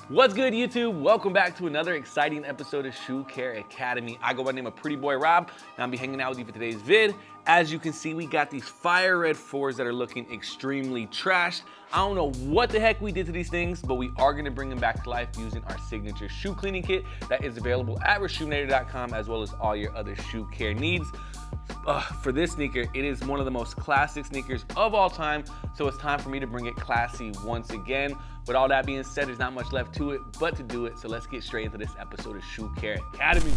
What's good, YouTube? Welcome back to another exciting episode of Shoe Care Academy. I go by the name of Pretty Boy Rob, and I'll be hanging out with you for today's vid. As you can see, we got these Fired Red 4s that are looking extremely trashed. I don't know what the heck we did to these things, but we are gonna bring them back to life using our signature shoe cleaning kit that is available at Reshoevn8r.com, as well as all your other shoe care needs. For this sneaker, it is one of the most classic sneakers of all time, so it's time for me to bring it classy once again. With all that being said, there's not much left to it but to do it, so let's get straight into this episode of Shoe Care Academy.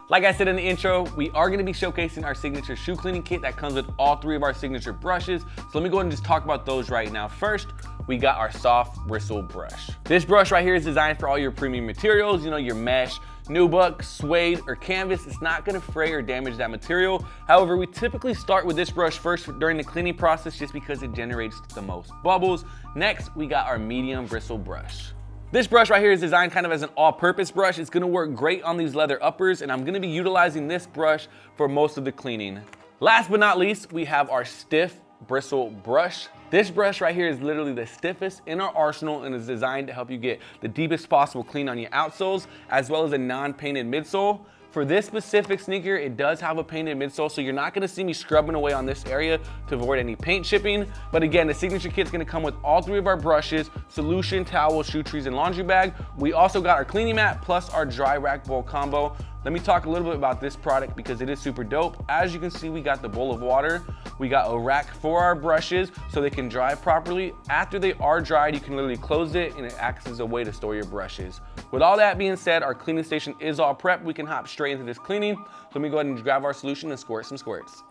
Like I said in the intro, we are going to be showcasing our signature shoe cleaning kit that comes with all three of our signature brushes. So let me go ahead and just talk about those right now. First, we got our soft bristle brush. This brush right here is designed for all your premium materials, your mesh, nubuck, suede, or canvas. It's not gonna fray or damage that material. However, we typically start with this brush first during the cleaning process just because it generates the most bubbles. Next, we got our medium bristle brush. This brush right here is designed kind of as an all-purpose brush. It's gonna work great on these leather uppers, and I'm gonna be utilizing this brush for most of the cleaning. Last but not least, we have our stiff bristle brush. This brush right here is literally the stiffest in our arsenal and is designed to help you get the deepest possible clean on your outsoles, as well as a non-painted midsole. For this specific sneaker, it does have a painted midsole, so you're not gonna see me scrubbing away on this area to avoid any paint chipping. But again, the signature kit's gonna come with all three of our brushes, solution, towel, shoe trees, and laundry bag. We also got our cleaning mat plus our dry rack bowl combo. Let me talk a little bit about this product because it is super dope. As you can see, we got the bowl of water. We got a rack for our brushes so they can dry properly. After they are dried, you can literally close it and it acts as a way to store your brushes. With all that being said, our cleaning station is all prepped. We can hop straight into this cleaning. So let me go ahead and grab our solution and squirt some squirts.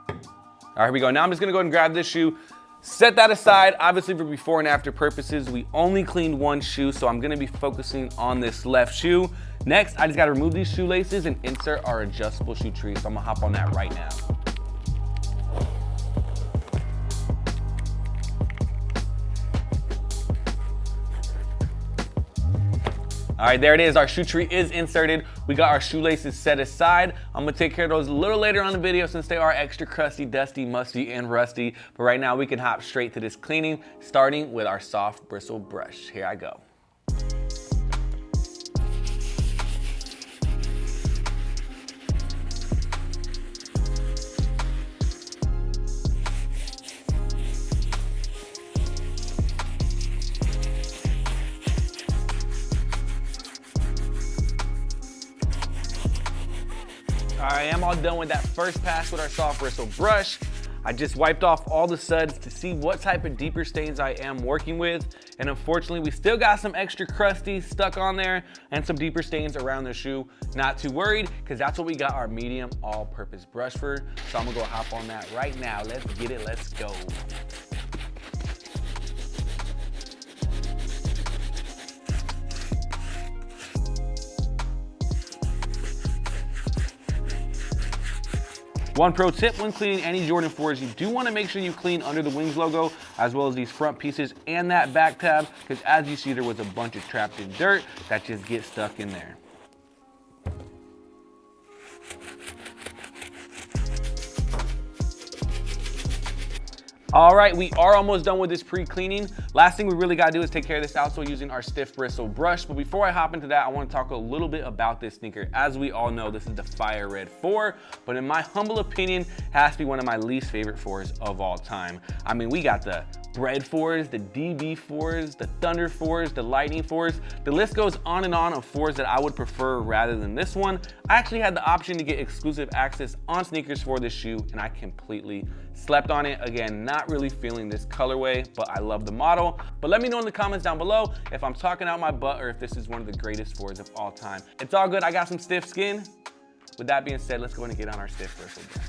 All right, here we go. Now I'm just gonna go ahead and grab this shoe. Set that aside. Obviously for before and after purposes, we only cleaned one shoe, so I'm gonna be focusing on this left shoe. Next, I just gotta remove these shoelaces and insert our adjustable shoe tree, so I'm gonna hop on that right now. All right, there it is. Our shoe tree is inserted. We got our shoelaces set aside. I'm gonna take care of those a little later on in the video since they are extra crusty, dusty, musty, and rusty. But right now we can hop straight to this cleaning, starting with our soft bristle brush. Here I go. I am all done with that first pass with our soft bristle brush. I just wiped off all the suds to see what type of deeper stains I am working with. And unfortunately, we still got some extra crusty stuck on there and some deeper stains around the shoe. Not too worried, because that's what we got our medium all-purpose brush for. So I'm gonna go hop on that right now. Let's get it, let's go. One pro tip when cleaning any Jordan 4s, you do want to make sure you clean under the Wings logo, as well as these front pieces and that back tab, because as you see, there was a bunch of trapped in dirt that just gets stuck in there. All right, we are almost done with this pre-cleaning. Last thing we really gotta do is take care of this outsole using our stiff bristle brush. But before I hop into that, I wanna talk a little bit about this sneaker. As we all know, this is the Fired Red 4, but in my humble opinion, has to be one of my least favorite 4s of all time. I mean, we got the Bread 4s, the DB 4s, the Thunder 4s, the Lightning 4s. The list goes on and on of 4s that I would prefer rather than this one. I actually had the option to get exclusive access on sneakers for this shoe, and I completely slept on it. Again, not really feeling this colorway, but I love the model. But let me know in the comments down below if I'm talking out my butt or if this is one of the greatest 4s of all time. It's all good, I got some stiff skin. With that being said, let's go ahead and get on our stiff bristle brush.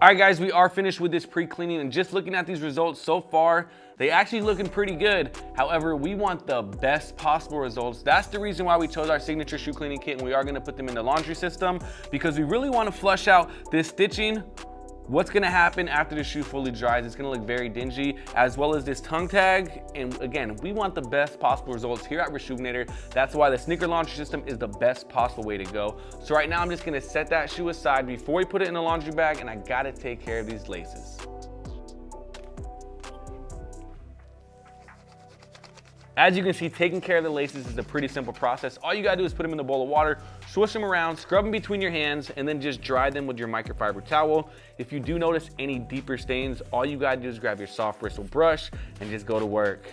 All right, guys, we are finished with this pre-cleaning, and just looking at these results so far, they actually looking pretty good. However, we want the best possible results. That's the reason why we chose our signature shoe cleaning kit, and we are gonna put them in the laundry system because we really wanna flush out this stitching. What's gonna happen after the shoe fully dries, it's gonna look very dingy, as well as this tongue tag. And again, we want the best possible results here at Reshoevn8r. That's why the sneaker laundry system is the best possible way to go. So right now, I'm just gonna set that shoe aside before we put it in the laundry bag, and I gotta take care of these laces. As you can see, taking care of the laces is a pretty simple process. All you gotta do is put them in a bowl of water, swish them around, scrub them between your hands, and then just dry them with your microfiber towel. If you do notice any deeper stains, all you gotta do is grab your soft bristle brush and just go to work.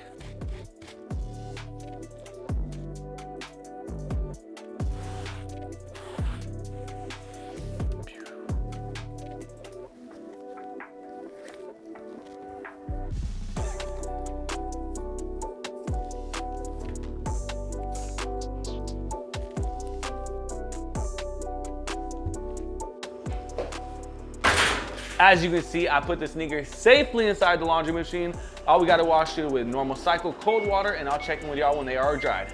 As you can see, I put the sneaker safely inside the laundry machine. All we gotta wash it with normal cycle cold water, and I'll check in with y'all when they are dried.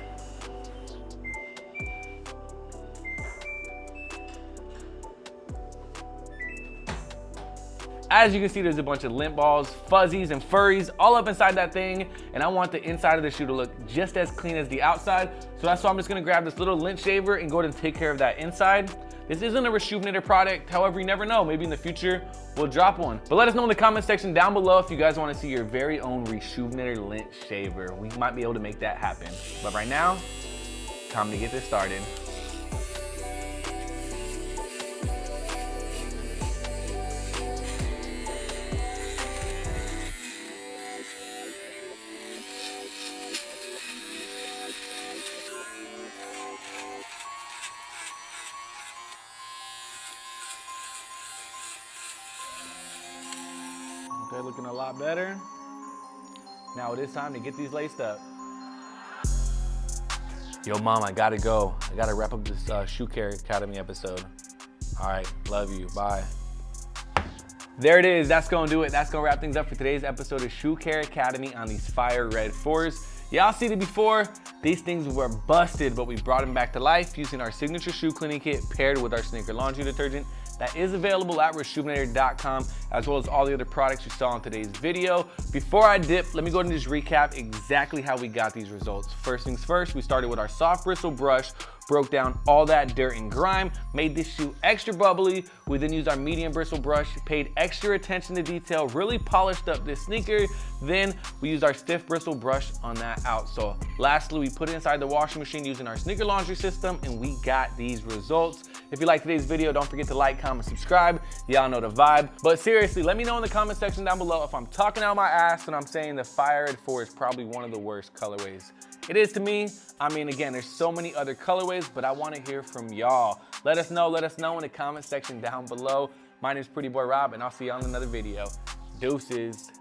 As you can see, there's a bunch of lint balls, fuzzies, and furries all up inside that thing, and I want the inside of the shoe to look just as clean as the outside. So that's why I'm just gonna grab this little lint shaver and go ahead and take care of that inside. This isn't a Reshoevn8r product, however, you never know, maybe in the future we'll drop one. But let us know in the comment section down below if you guys wanna see your very own Reshoevn8r lint shaver. We might be able to make that happen. But right now, time to get this started. Okay, looking a lot better. Now it is time to get these laced up. Yo, mom, I gotta go. I gotta wrap up this Shoe Care Academy episode. All right, love you, bye. There it is, that's gonna do it. That's gonna wrap things up for today's episode of Shoe Care Academy on these Fired Red 4s. Y'all seen it before. These things were busted, but we brought them back to life using our signature shoe cleaning kit paired with our sneaker laundry detergent. That is available at Reshoevn8r.com, as well as all the other products you saw in today's video. Before I dip, let me go ahead and just recap exactly how we got these results. First things first, we started with our soft bristle brush, broke down all that dirt and grime, made this shoe extra bubbly. We then used our medium bristle brush, paid extra attention to detail, really polished up this sneaker. Then we used our stiff bristle brush on that outsole. Lastly, we put it inside the washing machine using our sneaker laundry system, and we got these results. If you liked today's video, don't forget to like, comment, subscribe. Y'all know the vibe. But seriously, let me know in the comment section down below if I'm talking out my ass and I'm saying the Fired 4 is probably one of the worst colorways. It is to me. I mean, again, there's so many other colorways, but I want to hear from y'all. Let us know in the comment section down below. My name is Pretty Boy Rob, and I'll see y'all in another video. Deuces.